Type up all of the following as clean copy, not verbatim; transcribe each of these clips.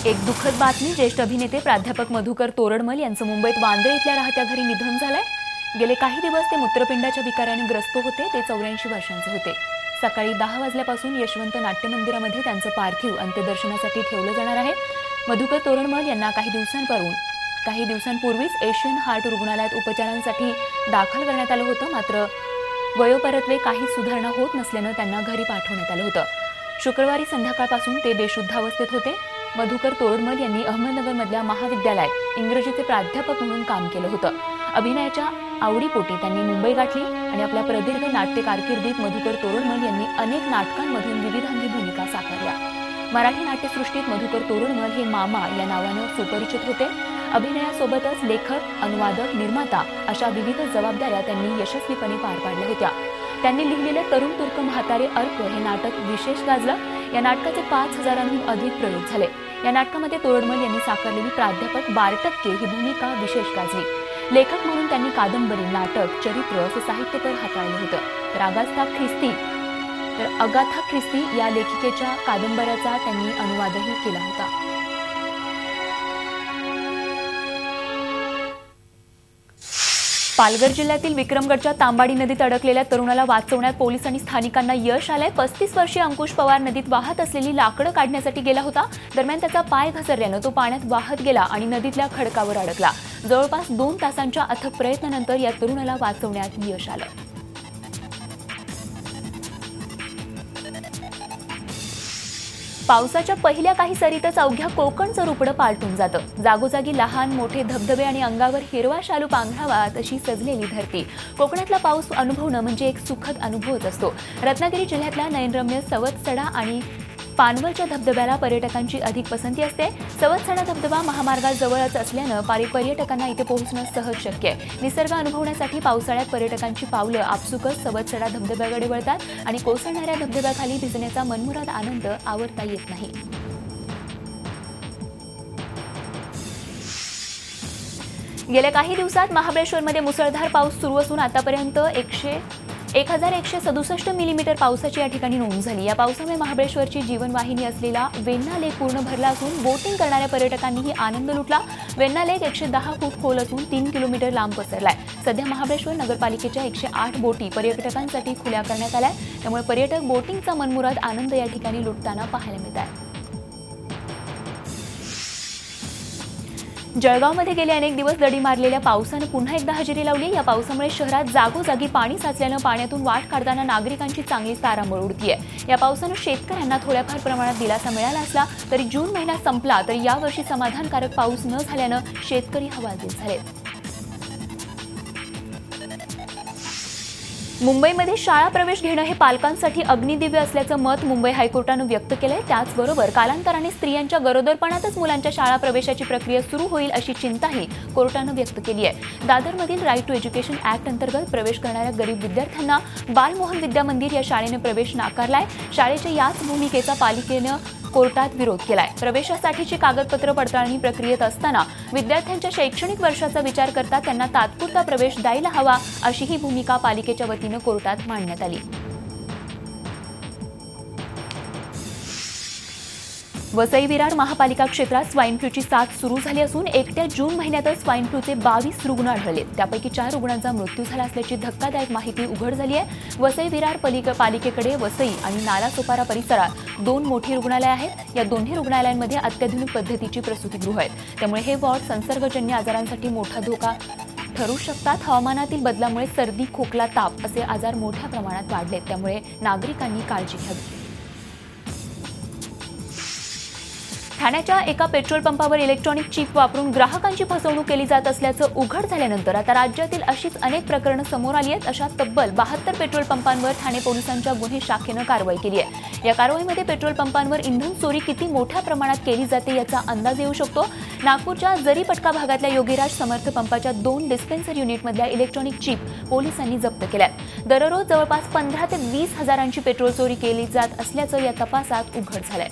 एक दुःखद बातमी. ज्येष्ठ अभिनेते प्राध्यापक मधुकर तोरडमल यांचं मुंबईत वांद्रे इथल्या राहत्या घरी निधन झालंय. गेले काही दिवस ते मूत्रपिंडाच्या विकाराने ग्रस्त होते. ते 84 वर्षांचे होते. सकाळी 10 वाजल्यापासून यशवंत नाट्य मंदिरामध्ये त्यांचं पार्थिव अंत्यदर्शनासाठी ठेवलं जाणार आहे. मधुकर तोरडमल यांना काही दिवसांपूर्वीच एशियन हार्ट रुग्णालयात उपचारांसाठी दाखल करण्यात आलं होतं. मात्र वयोपरत्वे काही सुधारणा होत नसल्यानं त्यांना घरी पाठवण्यात आलं होतं. शुक्रवारी संध्याकाळपासून ते बेशुद्ध अवस्थेत होते. मधुकर तोरडमल यांनी अहमदनगरमधल्या महाविद्यालयात इंग्रजीचे प्राध्यापक म्हणून काम केलं होतं. अभिनयाच्या आवडीपोटी त्यांनी मुंबई गाठली आणि आपल्या प्रदीर्घ नाट्य कारकिर्दीत मधुकर तोरडमल यांनी अनेक नाटकांमधून विविधांगी भूमिका साकारल्या. मराठी नाट्यसृष्टीत मधुकर तोरडमल हे मामा या नावानं सुपरिचित होते. अभिनयासोबतच लेखक, अनुवादक, निर्माता अशा विविध जबाबदाऱ्या त्यांनी यशस्वीपणे पार पाडल्या होत्या. त्यांनी लिहिलेलं तरुण तुर्क म्हातारे अर्क हे नाटक विशेष गाजलं. या नाटकाचे 5000हून अधिक प्रयोग झाले. या नाटकामध्ये तोरडमल यांनी साकारलेली प्राध्यापक बारटक्के ही भूमिका विशेष गाजली. लेखक म्हणून त्यांनी कादंबरी, नाटक, चरित्र असे साहित्यपर हाताळलं होतं. तर अगाथा ख्रिस्ती या लेखिकेच्या कादंबऱ्याचा त्यांनी अनुवादही केला होता. पालघर जिल्ह्यातील विक्रमगडच्या तांबाडी नदीत अडकलेल्या तरुणाला वाचवण्यात पोलीस आणि स्थानिकांना यश आलंय. 35 वर्षीय अंकुश पवार नदीत वाहत असलेली लाकडं काढण्यासाठी गेला होता. दरम्यान त्याचा पाय घसरल्यानं तो पाण्यात वाहत गेला आणि नदीतल्या खडकावर अडकला. जवळपास 2 तासांच्या अथक प्रयत्नानंतर या तरुणाला वाचवण्यात यश आलं. पावसाच्या पहिल्या काही सरीतच अवघ्या कोकणचं रुपडं पालटून जातं. जागोजागी लहान मोठे धबधबे आणि अंगावर हिरवा शालू पांघरावा तशी सजलेली धरती. कोकणातला पाऊस अनुभवणं म्हणजे एक सुखद अनुभवच असतो. रत्नागिरी जिल्ह्यातल्या नयनरम्य सवतसडा आणि पानवलच्या धबधब्याला पर्यटकांची अधिक पसंती असते. सवतसडा धबधबा महामार्गाजवळच असल्यानं पर्यटकांना इथे पोहोचणं सहज शक्य आहे. निसर्ग अनुभवण्यासाठी पावसाळ्यात पर्यटकांची पावलं आपसुकच सवतसडा धबधब्याकडे वळतात आणि कोसळणाऱ्या धबधब्याखाली भिजण्याचा मनमुराद आनंद आवरता येत नाही. गेल्या काही दिवसात महाबळेश्वरमध्ये मुसळधार पाऊस सुरू असून आतापर्यंत 1167 मिलीमीटर पावसाची या ठिकाणी नोंद झाली. या पावसामुळे महाबळेश्वरची जीवनवाहिनी असलेला वेण्णा लेक पूर्ण भरला असून बोटिंग करणाऱ्या पर्यटकांनीही आनंद लुटला. वेण्णा लेक 110 फूट खोल असून 3 किलोमीटर लांब पसरलाय. सध्या महाबळेश्वर नगरपालिकेच्या 108 बोटी पर्यटकांसाठी खुल्या करण्यात आल्या. त्यामुळे पर्यटक बोटिंगचा मनमुराद आनंद या ठिकाणी लुटताना पाहायला मिळत आहे. जळगावमध्ये गेले अनेक दिवस दडी मारलेल्या पावसानं पुन्हा एकदा हजेरी लावली. या पावसामुळे शहरात जागोजागी पाणी साचल्यानं पाण्यातून वाट काढताना नागरिकांची चांगलीच तारांबळ उडतीये. या पावसानं शेतकऱ्यांना थोड्याफार प्रमाणात दिलासा मिळाला असला तरी जून महिना संपला तरी यावर्षी समाधानकारक पाऊस न झाल्यानं शेतकरी हवालदिल झाले. मुंबईमध्ये शाळा प्रवेश घेणं हे पालकांसाठी अग्निदिव्य असल्याचं मत मुंबई हायकोर्टानं व्यक्त केलंय. त्याचबरोबर कालांतराने स्त्रियांच्या गरोदरपणातच मुलांच्या शाळा प्रवेशाची प्रक्रिया सुरू होईल अशी चिंताही कोर्टानं व्यक्त केली आहे. दादरमधील राईट टू एज्युकेशन ऍक्ट अंतर्गत प्रवेश करणाऱ्या गरीब विद्यार्थ्यांना बालमोहन विद्या मंदिर या शाळेने प्रवेश नाकारलाय. शाळेच्या याच भूमिकेचा पालिकेनं कोर्टात विरोध केलाय. प्रवेशासाठीची कागदपत्र पडताळणी प्रक्रियेत असताना विद्यार्थ्यांच्या शैक्षणिक वर्षाचा विचार करता त्यांना तात्पुरता प्रवेश द्यायला हवा अशी ही भूमिका पालिकेच्या वतीनं कोर्टात मांडण्यात आली. वसई विरार महापालिका क्षेत्रात स्वाईन फ्लूची साथ सुरू झाली असून एकट्या जून महिन्यातच स्वाईन फ्लूचे 22 रुग्ण आढळले. त्यापैकी 4 रुग्णांचा मृत्यू झाला असल्याची धक्कादायक माहिती उघड झाली आहे. वसई विरार पालिकेकडे वसई आणि नालासोपारा परिसरात 2 मोठी रुग्णालय आहेत. या दोन्ही रुग्णालयांमध्ये अत्याधुनिक पद्धतीची प्रसूतीगृह आहेत. त्यामुळे हे वॉर्ड संसर्गजन्य आजारांसाठी मोठा धोका ठरू शकतात. हवामानातील बदलामुळे सर्दी, खोकला, ताप असे आजार मोठ्या प्रमाणात वाढलेत. त्यामुळे नागरिकांनी काळजी घ्यावी. ठाण्याच्या एका पेट्रोल पंपावर इलेक्ट्रॉनिक चिप वापरून ग्राहकांची फसवणूक केली जात असल्याचं उघड झाल्यानंतर आता राज्यातील अशीच अनेक प्रकरणं समोर आली आहेत. अशा तब्बल 72 पेट्रोल पंपांवर ठाणे पोलिसांच्या गुन्हे शाखेनं कारवाई केली आहे. या कारवाईमध्ये पेट्रोल पंपांवर इंधन चोरी किती मोठ्या प्रमाणात केली जाते याचा अंदाज येऊ शकतो. नागपूरच्या जरीपटका भागातल्या योगीराज समर्थ पंपाच्या 2 डिस्पेन्सर युनिटमधल्या इलेक्ट्रॉनिक चिप पोलिसांनी जप्त केल्यात. दररोज जवळपास 15 ते 20 हजारांची पेट्रोल चोरी केली जात असल्याचं या तपासात उघड झालंय.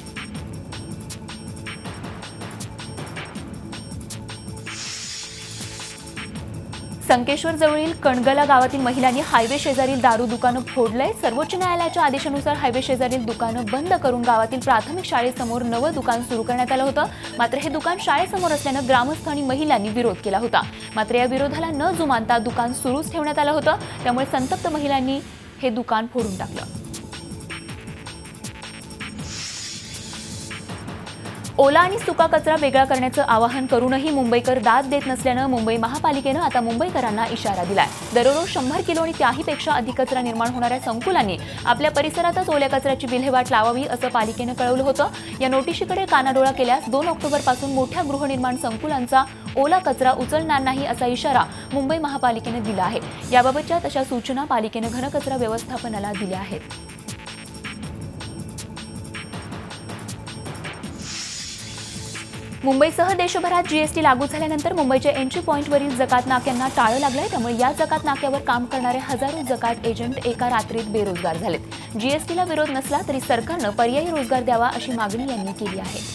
संकेश्वर जवळील कणगला गावातील महिलांनी हायवे शेजारील दारू दुकानं फोडलंय। सर्वोच्च न्यायालयाच्या आदेशानुसार हायवे शेजारील दुकानं बंद करून गावातील प्राथमिक शाळेसमोर नवं दुकान सुरू करण्यात आलं होतं। मात्र हे दुकान शाळेसमोर असल्यानं ग्रामस्थ आणि महिलांनी विरोध केला होता। मात्र या विरोधाला न जुमानता दुकान सुरूच ठेवण्यात आलं होतं। त्यामुळे संतप्त महिलांनी हे दुकान फोडून टाकलं। ओला आणि सुका कचरा वेगळा करण्याचं आवाहन करूनही मुंबईकर दाद देत नसल्यानं मुंबई महापालिकेनं आता मुंबईकरांना इशारा दिलाय। दररोज 100 किलो आणि त्याहीपेक्षा अधिक कचरा निर्माण होणाऱ्या संकुलांनी आपल्या परिसरातच ओल्या कचऱ्याची विल्हेवाट लावावी असं पालिकेनं कळवलं होतं। या नोटिशीकडे कानाडोळा केल्यास 2 ऑक्टोबरपासून मोठ्या गृहनिर्माण संकुलांचा ओला कचरा उचलणार नाही असा इशारा मुंबई महापालिकेनं दिला आहे। याबाबतच्या तशा सूचना पालिकेनं घनकचरा व्यवस्थापनाला दिल्या आहेत। मुंबईसह देशभरात जीएसटी लागू झाल्यानंतर मुंबईच्या एंट्री पॉइंटवरील जकात नाक्यांना टाळं लागलंय। त्यामुळे या जकात नाक्यावर काम करणारे हजारो जकात एजंट एका रात्रीत बेरोजगार झालेत। जीएसटीला विरोध नसला तरी सरकारनं पर्यायी रोजगार द्यावा अशी मागणी यांनी केली आहे।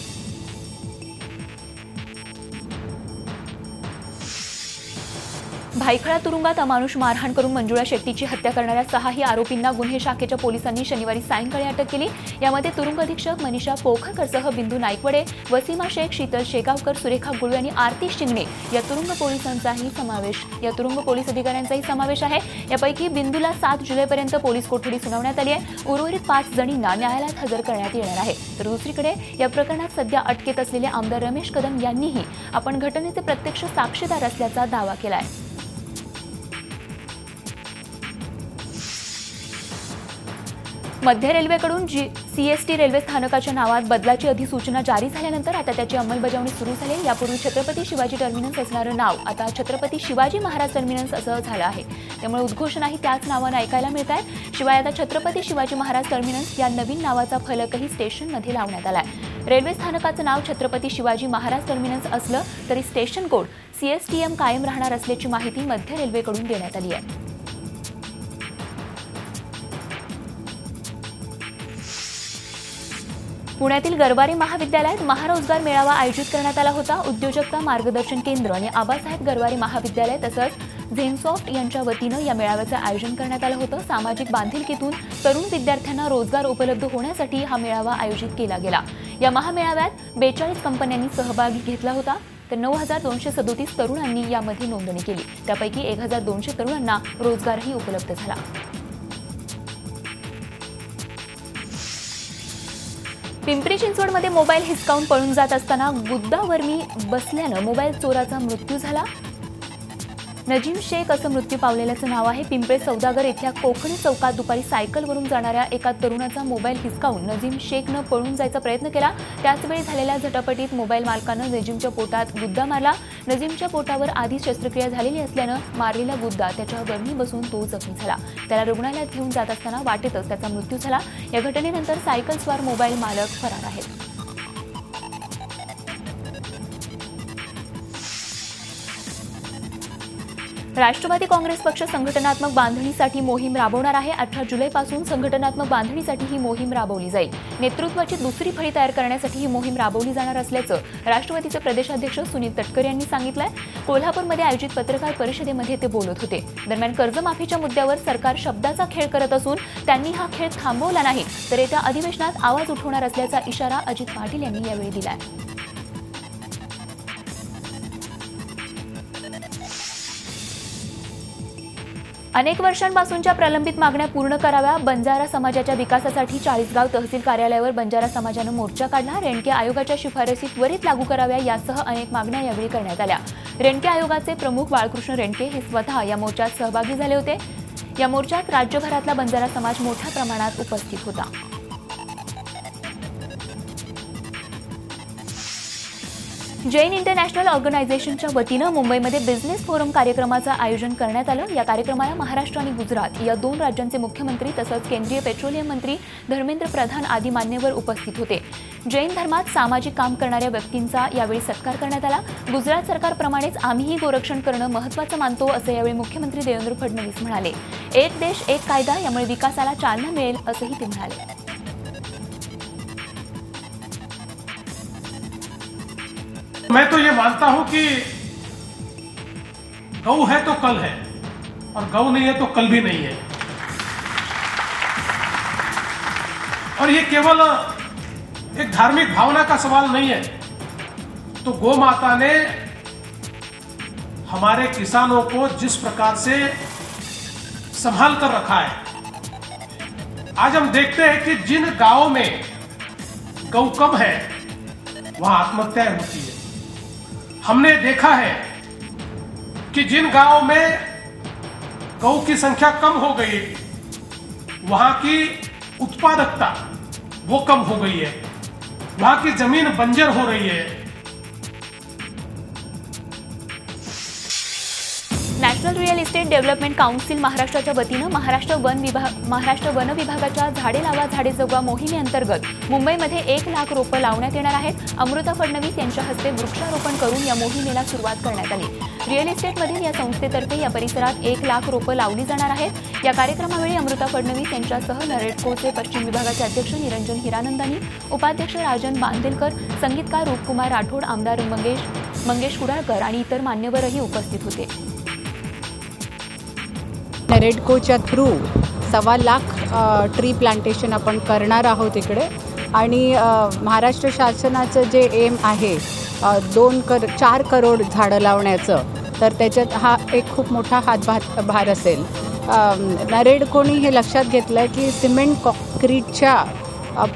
भायखळा तुरुंगात अमानुष मारहाण करून मंजुळा शेट्टीची हत्या करणाऱ्या 6 आरोपींना गुन्हे शाखेच्या पोलिसांनी शनिवारी सायंकाळी अटक केली। यामध्ये तुरुंग अधीक्षक मनीषा पोखरकरसह बिंदू नाईकवडे, वसीमा शेख, शीतल शेगावकर, सुरेखा गुळवे आणि आरती शिंगणे या तुरुंग पोलीस अधिकाऱ्यांचाही समावेश आहे। यापैकी बिंदूला 7 जुलैपर्यंत पोलीस कोठडी सुनावण्यात आली आहे। उर्वरित 5 जणींना न्यायालयात हजर करण्यात येणार आहे। तर दुसरीकडे या प्रकरणात सध्या अटकेत असलेले आमदार रमेश कदम यांनीही आपण घटनेचे प्रत्यक्ष साक्षीदार असल्याचा दावा केलाय। मध्य रेल्वेकडून सीएसटी रेल्वे स्थानकाच्या नावात बदलाची अधिसूचना जारी झाल्यानंतर आता त्याची अंमलबजावणी सुरू झाली। यापूर्वी छत्रपती शिवाजी टर्मिनस असणारं नाव आता छत्रपती शिवाजी महाराज टर्मिनस असं झालं आहे। त्यामुळे उद्घोषणाही त्याच नावानं ऐकायला मिळत आहे। शिवाय आता छत्रपती शिवाजी महाराज टर्मिनस या नवीन नावाचा फलकही स्टेशनमध्ये लावण्यात आलाय। रेल्वे स्थानकाचं नाव छत्रपती शिवाजी महाराज टर्मिनस असलं तरी स्टेशन कोड सीएसटीएम कायम राहणार असल्याची माहिती मध्य रेल्वेकडून देण्यात आली आहे। पुण्यातील गरवारे महाविद्यालयात महारोजगार मेळावा आयोजित करण्यात आला होता। उद्योजकता मार्गदर्शन केंद्र आणि आबासाहेब गरवारे महाविद्यालय तसंच झेनसॉफ्ट यांच्या वतीनं या मेळाव्याचं आयोजन करण्यात आलं होतं। सामाजिक बांधिलकीतून तरुण विद्यार्थ्यांना रोजगार उपलब्ध होण्यासाठी हा मेळावा आयोजित केला गेला। या महामेळाव्यात 42 कंपन्यांनी सहभाग घेतला होता। तर 9237 तरुणांनी यामध्ये नोंदणी केली। त्यापैकी 1200 तरुणांना रोजगारही उपलब्ध झाला। पिंपरी चिंचवडमध्ये मोबाईल हिसकावून पळून जात असताना गुद्दावरमी बसल्यानं मोबाईल चोराचा मृत्यू झाला। नजीम शेख असं मृत्यू पावलेल्याचं नाव आहे। पिंपळे सौदागर इथल्या कोकणी चौकात दुपारी सायकलवरून जाणाऱ्या एका तरुणाचा मोबाईल हिसकावून नजीम शेखनं पळून जायचा प्रयत्न केला। त्याचवेळी झालेल्या झटापटीत मोबाईल मालकानं नजीमच्या पोटात गुद्दा मारला। नजीमच्या पोटावर आधीच शस्त्रक्रिया झालेली असल्यानं मारलेला गुद्दा त्याच्यावर वरमी बसून तो जखमी झाला। त्याला रुग्णालयात घेऊन जात असताना वाटेतच त्याचा मृत्यू झाला। या घटनेनंतर सायकलस्वार मोबाईल मालक फरार आहेत। राष्ट्रवादी काँग्रेस पक्ष संघटनात्मक बांधणीसाठी मोहीम राबवणार आहे। 18 जुलैपासून संघटनात्मक बांधणीसाठी ही मोहीम राबवली जाईल। नेतृत्वाची दुसरी फळी तयार करण्यासाठी ही मोहीम राबवली जाणार असल्याचं राष्ट्रवादीचे प्रदेशाध्यक्ष सुनील तटकरे यांनी सांगितलंय। कोल्हापूरमध्ये आयोजित पत्रकार परिषदेमध्ये ते बोलत होते। दरम्यान कर्जमाफीच्या मुद्द्यावर सरकार शब्दाचा खेळ करत असून त्यांनी हा खेळ थांबवला नाही तर येत्या अधिवेशनात आवाज उठवणार असल्याचा इशारा अजित पाटील यांनी यावेळी दिलाय। अनेक वर्षांपासूनच्या प्रलंबित मागण्या पूर्ण कराव्या। बंजारा समाजाच्या विकासासाठी 40गाव तहसील कार्यालयावर बंजारा समाजानं मोर्चा काढला। रेणके आयोगाच्या शिफारसी त्वरित लागू कराव्या यासह अनेक मागण्या यावेळी करण्यात आल्या। रेणके आयोगाचे प्रमुख बाळकृष्ण रेणके हे स्वतः या मोर्चात सहभागी झाले होते। या मोर्चात राज्यभरातला बंजारा समाज मोठ्या प्रमाणात उपस्थित होता। जैन इंटरनॅशनल ऑर्गनायझेशनच्या वतीनं मुंबईमध्ये बिझनेस फोरम कार्यक्रमाचं आयोजन करण्यात आलं। या कार्यक्रमाला महाराष्ट्र आणि गुजरात या 2 राज्यांचे मुख्यमंत्री तसंच केंद्रीय पेट्रोलियम मंत्री धर्मेंद्र प्रधान आदी मान्यवर उपस्थित होते। जैन धर्मात सामाजिक काम करणाऱ्या व्यक्तींचा यावेळी सत्कार करण्यात आला। गुजरात सरकारप्रमाणेच आम्हीही गोरक्षण करणं महत्त्वाचं मानतो असं यावेळी मुख्यमंत्री देवेंद्र फडणवीस म्हणाले। एक देश एक कायदा यामुळे विकासाला चालना मिळेल असंही ते म्हणाले। मैं तो ये मानता हूं कि गौ है तो कल है और गौ नहीं है तो कल भी नहीं है। और ये केवल एक धार्मिक भावना का सवाल नहीं है। तो गौ माता ने हमारे किसानों को जिस प्रकार से संभाल कर रखा है, आज हम देखते हैं कि जिन गांवों में गौ कम है वहां आत्महत्याएं होती है। हमने देखा है कि जिन गांवों में गौ की संख्या कम हो गई वहां की उत्पादकता वो कम हो गई है, वहां की जमीन बंजर हो रही है। National real estate development council महाराष्ट्राच्या वतीनं महाराष्ट्र वन विभागाच्या झाडे लावा झाडे जगवा मोहिमेअंतर्गत मुंबईमध्ये 1 लाख रोपं लावण्यात येणार आहेत। अमृता फडणवीस यांच्या हस्ते वृक्षारोपण करून या मोहिमेला सुरुवात करण्यात आली। रिअल इस्टेटमधील या संस्थेतर्फे या परिसरात 1 लाख रोपं लावली जाणार आहेत। या कार्यक्रमावेळी अमृता फडणवीस यांच्यासह नरेडकोचे पश्चिम विभागाचे अध्यक्ष निरंजन हिरानंदानी, उपाध्यक्ष राजन बांदेलकर, संगीतकार रूपकुमार राठोड, आमदार मंगेश कुडाळकर आणि इतर मान्यवरही उपस्थित होते। नरेडकोच्या थ्रू 1.25 लाख ट्री प्लांटेशन आपण करणार आहोत इकडे। आणि महाराष्ट्र शासनाचं जे एम आहे 4 करोड झाडं लावण्याचं, तर त्याच्यात हा एक खूप मोठा हातभार असेल। नरेडकोनी हे लक्षात घेतलं की सिमेंट कॉन्क्रीटच्या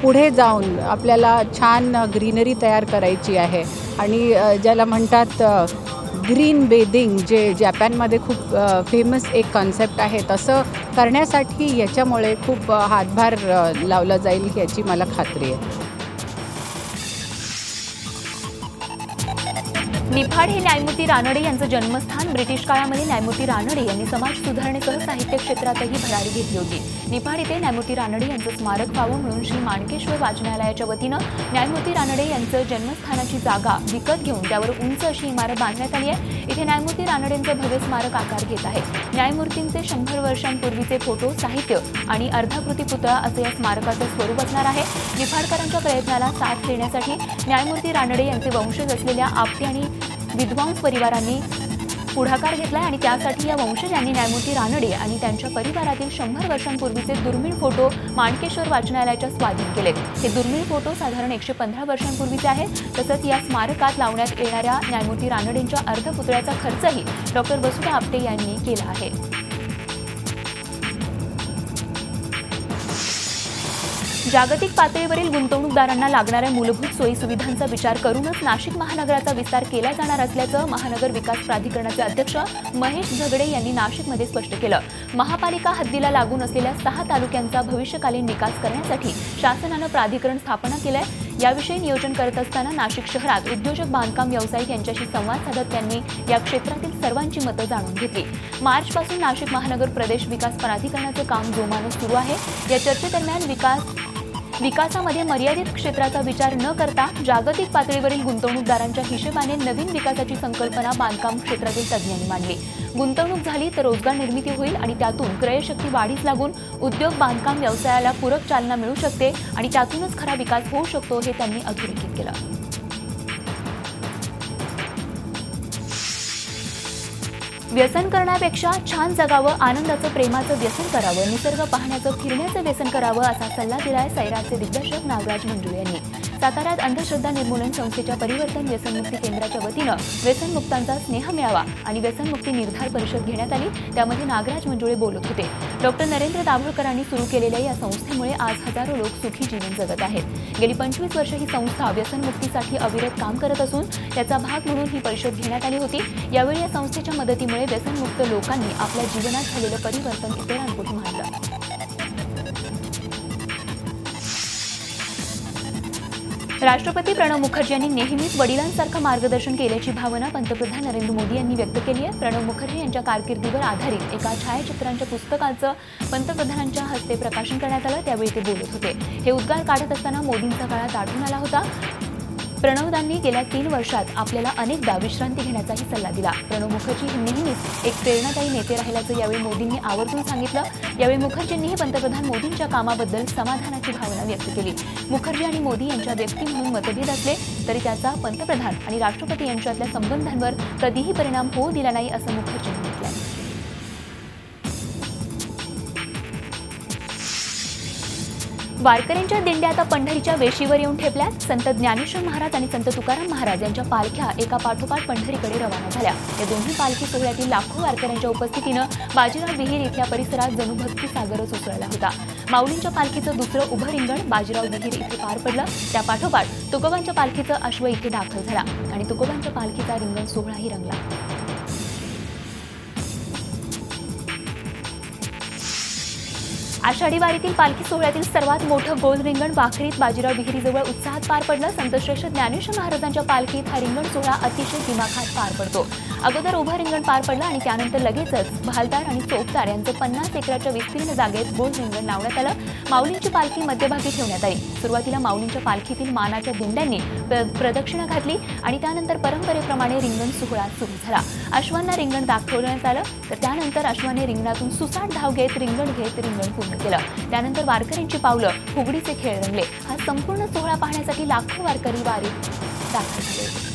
पुढे जाऊन आपल्याला छान ग्रीनरी तयार करायची आहे आणि ज्याला म्हणतात ग्रीन बेदिंग, जे जपानमध्ये खूप फेमस एक कॉन्सेप्ट आहे, तसं करण्यासाठी याच्यामुळे खूप हातभार लावला जाईल याची मला खात्री आहे। निफाड हे न्यायमूर्ती रानडे यांचं जन्मस्थान। ब्रिटिश काळामध्ये न्यायमूर्ती रानडे यांनी समाज सुधारणेसह साहित्य क्षेत्रातही भरारी घेतली होती। निफाड इथे न्यायमूर्ती रानडे यांचं स्मारक व्हावं म्हणून श्री माणकेश्वर वाचनालयाच्या वतीनं न्यायमूर्ती रानडे यांचं जन्मस्थानाची जागा विकत घेऊन त्यावर उंच अशी इमारत बांधण्यात आली आहे। इथे न्यायमूर्ती रानडेंचं भव्य स्मारक आकार घेत आहे। न्यायमूर्तींचे 100 वर्षांपूर्वीचे फोटो, साहित्य आणि अर्धाकृती पुतळा असं या स्मारकाचं स्वरूप असणार आहे। निफाडकरांच्या प्रयत्नाला साथ देण्यासाठी न्यायमूर्ती रानडे यांचे वंशज असलेल्या आपटे आणि विद्वांस परिवारांनी पुढाकार घेतलाय आणि त्यासाठी या वंशजांनी न्यायमूर्ती रानडे आणि त्यांच्या परिवारातील 100 वर्षांपूर्वीचे दुर्मिळ फोटो माणकेश्वर वाचनालयाच्या स्वाधीन केलेत। हे दुर्मिळ फोटो साधारण 115 वर्षांपूर्वीचे आहेत। तसंच या स्मारकात लावण्यात येणाऱ्या न्यायमूर्ती रानडेंच्या अर्धपुतळ्याचा खर्चही डॉक्टर वसुधा आपटे यांनी केला आहे। जागतिक पातळीवरील गुंतवणूकदारांना लागणाऱ्या मूलभूत सोयी सुविधांचा विचार करूनच नाशिक महानगराचा विस्तार केला जाणार असल्याचं महानगर विकास प्राधिकरणाचे अध्यक्ष महेश झगडे यांनी नाशिकमध्ये स्पष्ट केलं। महापालिका हद्दीला लागून असलेल्या 6 तालुक्यांचा भविष्यकालीन विकास करण्यासाठी शासनानं प्राधिकरण स्थापना केलंय। याविषयी नियोजन करत असताना नाशिक शहरात उद्योजक, बांधकाम व्यावसायिक यांच्याशी संवाद साधत त्यांनी या क्षेत्रातील सर्वांची मतं जाणून घेतली। मार्चपासून नाशिक महानगर प्रदेश विकास प्राधिकरणाचं काम जोमानं सुरू आहे। या चर्चेदरम्यान विकासामध्ये मर्यादित क्षेत्राचा विचार न करता जागतिक पातळीवरील गुंतवणूकदारांच्या हिशेबाने नवीन विकासाची संकल्पना बांधकाम क्षेत्रातील तज्ज्ञांनी मांडली। गुंतवणूक झाली तर रोजगार निर्मिती होईल आणि त्यातून क्रयशक्ती वाढीस लागून उद्योग, बांधकाम व्यवसायाला पूरक चालना मिळू शकते आणि त्यातूनच खरा विकास होऊ शकतो, हे त्यांनी अधोरेखित केलं। व्यसन करण्यापेक्षा छान जगावं, आनंदाचं, प्रेमाचं व्यसन करावं, निसर्ग पाहण्याचं, फिरण्याचं व्यसन करावं असा सल्ला दिलाय सैराटचे दिग्दर्शक नागराज मंजुळे यांनी। साताऱ्यात अंधश्रद्धा निर्मूलन संस्थेच्या परिवर्तन व्यसनमुक्ती केंद्राच्या वतीनं व्यसनमुक्तांचा स्नेह मेळावा आणि व्यसनमुक्ती निर्धार परिषद घेण्यात आली। त्यामध्ये नागराज मंजुळे बोलत होते। डॉक्टर नरेंद्र दाभोळकरांनी सुरू केलेल्या या संस्थेमुळे आज हजारो लोक सुखी जीवन जगत आहेत। गेली 25 वर्ष ही संस्था व्यसनमुक्तीसाठी अविरत काम करत असून त्याचा भाग म्हणून ही परिषद घेण्यात आली होती। यावेळी या संस्थेच्या मदतीमुळे व्यसनमुक्त लोकांनी आपल्या जीवनात झालेलं परिवर्तन इतरांपुढे मांडलं। राष्ट्रपती प्रणव मुखर्जी यांनी नेहमीच वडिलांसारखं मार्गदर्शन केल्याची भावना पंतप्रधान नरेंद्र मोदी यांनी व्यक्त केली आहे। प्रणव मुखर्जी यांच्या कारकिर्दीवर आधारित एका छायाचित्रांच्या पुस्तकाचं पंतप्रधानांच्या हस्ते प्रकाशन करण्यात आलं। त्यावेळी ते बोलत होते। हे उद्गार काढत असताना मोदींचा काळात आढळून आला होता। प्रणवदांनी गेल्या 3 वर्षात आपल्याला अनेकदा विश्रांती घेण्याचाही सल्ला दिला. प्रणव मुखर्जी हे नेहमीच एक प्रेरणादायी नेते राहिल्याचं यावेळी मोदींनी आवर्जून सांगितलं. यावेळी मुखर्जींनीही पंतप्रधान मोदींच्या कामाबद्दल समाधानाची भावना व्यक्त केली. मुखर्जी आणि मोदी यांच्या व्यक्ती म्हणून मतभेद असले तरी त्याचा पंतप्रधान आणि राष्ट्रपती यांच्यातल्या संबंधांवर कधीही परिणाम होऊ दिला नाही असं मुखर्जींनी म्हटलं. वारकऱ्यांच्या दिंड्या आता पंढरीच्या वेशीवर येऊन ठेपल्यात. संत ज्ञानेश्वर महाराज आणि संत तुकाराम महाराज यांच्या पालख्या एका पाठोपाठ पंढरीकडे रवाना झाल्या. या दोन्ही पालखी सोहळ्यातील लाखो वारकऱ्यांच्या उपस्थितीनं बाजीराव विहीर इथल्या परिसरात जणू भक्ती सागरच उसळला होता. माऊलींच्या पालखीचं दुसरं उभं रिंगण बाजीराव विहीर इथे पार पडलं. त्या पाठोपाठ तुकोबांच्या पालखीचं अश्व इथे दाखल झाला आणि तुकोबांच्या पालखीचा रिंगण सोहळाही रंगला. आषाढी वारीतील पालखी सोहळ्यातील सर्वात मोठं गोल रिंगण वाखरीत बाजीराव विहिरीजवळ उत्साहात पार पडलं. संतश्रेष्ठ ज्ञानेश्वर महाराजांच्या पालखीत हा रिंगण सोहळा अतिशय दिमाखात पार पडतो. अगोदर उभं रिंगण पार पडलं आणि त्यानंतर लगेचच बहालदार आणि चोपदार यांचं 50 एकराच्या विस्तीर्ण जागेत गोल रिंगण लावण्यात आलं. माऊलींची पालखी मध्यभागी ठेवण्यात आली. सुरुवातीला माऊलींच्या पालखीतील मानाच्या दिंड्यांनी प्रदक्षिणा घातली आणि त्यानंतर परंपरेप्रमाणे रिंगण सोहळा सुरू झाला. अश्वांना रिंगण दाखवण्यात आलं तर त्यानंतर अश्वाने रिंगणातून सुसाट धाव घेत रिंगण पूर्ण केलं. त्यानंतर वारकऱ्यांची पावलं फुगडीचे खेळ रंगले. हा संपूर्ण सोहळा पाहण्यासाठी लाखो वारकरी वारीत दाखल झाले.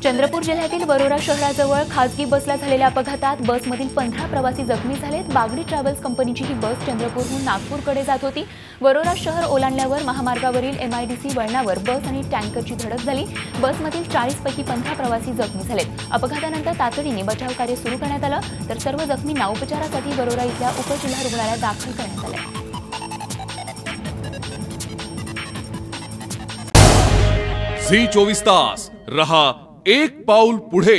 चंद्रपूर जिल्ह्यातील वरोरा शहराजवळ खासगी बसला झालेल्या अपघातात बसमधील 15 प्रवासी जखमी झालेत. बागडी ट्रॅव्हल्स कंपनीची ही बस चंद्रपूरहून नागपूरकडे जात होती. वरोरा शहर ओलांडल्यावर महामार्गावरील MIDC वळणावर बस आणि टँकरची धडक झाली. बसमधील 40 पैकी 15 प्रवासी जखमी झालेत. अपघातानंतर तातडीने बचाव कार्य सुरू करण्यात आलं तर सर्व जखमींना उपचारासाठी वरोरा इथल्या उपजिल्हा रुग्णालयात दाखल करण्यात आलं. झी 24 तास रहा एक पाऊल पुढे.